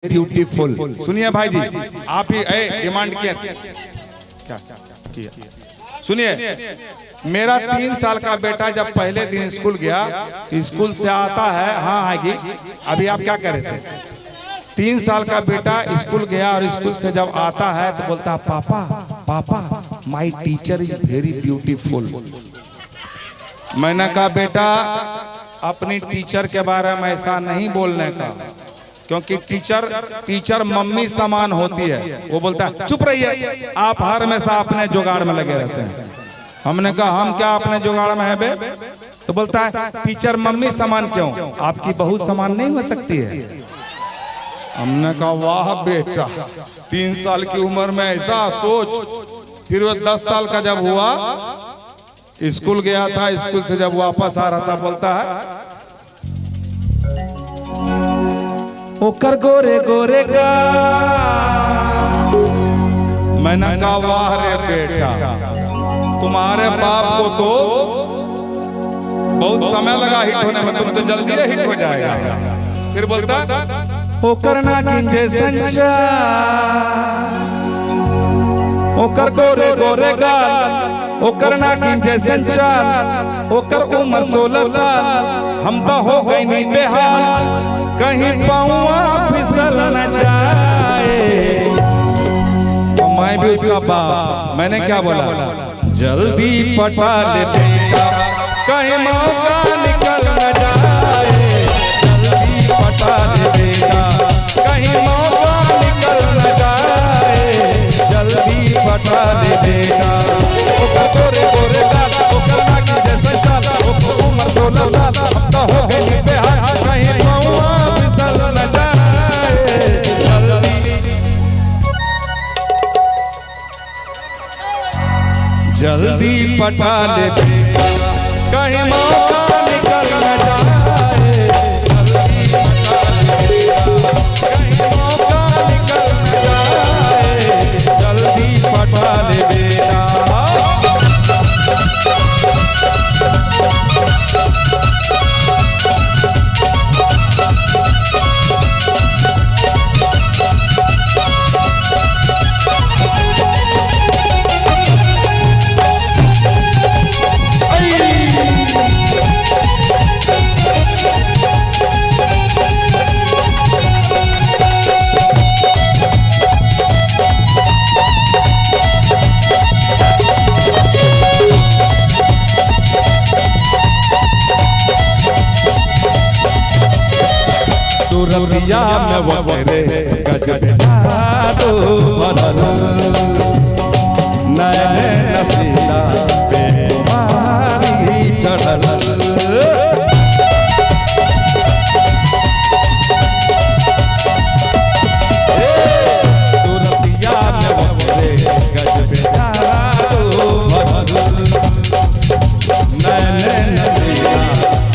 Beautiful. सुनिए भाई जी, आप ही डिमांड किया क्या किया? सुनिए, मेरा 3 साल का बेटा जब पहले दिन स्कूल गया, स्कूल से आता है, हाँ आएगी, अभी आप क्या कह रहे थे? 3 साल का बेटा स्कूल गया और स्कूल से जब आता है तो बोलता है पापा पापा my teacher is very beautiful. मैंने कहा बेटा अपनी टीचर के बारे में ऐसा नहीं बोलने का, क्योंकि टीचर मम्मी समान होती है। वो बोलता है चुप रहिए, आप हर हमेशा अपने जुगाड़ में लगे रहते हैं। हमने कहा हम क्या अपने जुगाड़ में है बे? तो बोलता है टीचर मम्मी समान क्यों, आपकी बहू समान नहीं हो सकती है। हमने कहा वाह बेटा, 3 साल की उम्र में ऐसा सोच। फिर वो 10 साल का जब हुआ, स्कूल गया था, स्कूल से जब वापस आ रहा था बोलता है ओकर गोरे गोरे का। मैंने कहा वाह रे बेटा, तुम्हारे बाप को तो बहुत समय लगा हिट होने में, तुम तो जल्दी हिट हो जाएगा। फिर बोलता ओकर नागिन जैसन चाल, ओकर गोरे गोरे गाल, ओकर नागिन जैसन चाल, ओकर उम्र 16 साल, हम तो हो गई नहीं बेहाल, कहीं पाऊँ फिसल न जाए। तो मैं भी उसका बाप, मैंने क्या बोला? जल्दी पटा ले बेटा, कहीं मौका निकल न जाए। जल्दी पटा ले बेटा, कहीं मौका निकल न जाए। जल्दी पटा ले बेटा, ओकर गोरे गोरे गाल, ओकर नागिन जैसा चाल, ओकर उम्र 16 साल, अब तो हो गई बेहाल, कहीं पाऊँ फिसल न जाए। जल्दी पटा ले बेटा, कहीं मौका निकल न जाए। जल्दी पटा ले बेटा, कहीं मौका निकल न जाए। जल्दी पटा ले बेटा। सुरतिया में वगैरे गजब जादू भरल, नैने नसीला पे कुमारी चढ़ल। सुरतिया में वगैरे गजब जादू भरल, नैने नसीला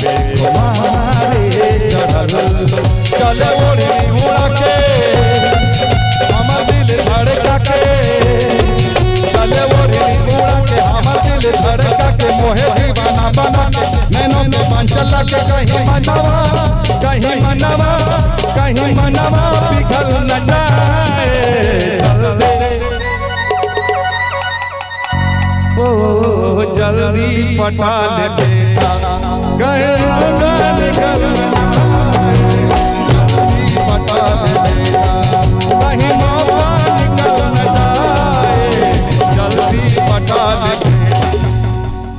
पे कुमारी चढ़ल। चले ओढ़ी उड़ा के हमर दिल धड़का के, चले ओढ़ी उड़ा के हमर दिल धड़का के, मोहे दीवाना बना के, नैनों में बांचल के, कहीं मनवा कहीं मनवा कहीं मनवा पिघल न जाए। ओ जल्दी पटा ले बेटा, कहीं निकल न कहीं मौका निकल न जाए। जल्दी पटा ले।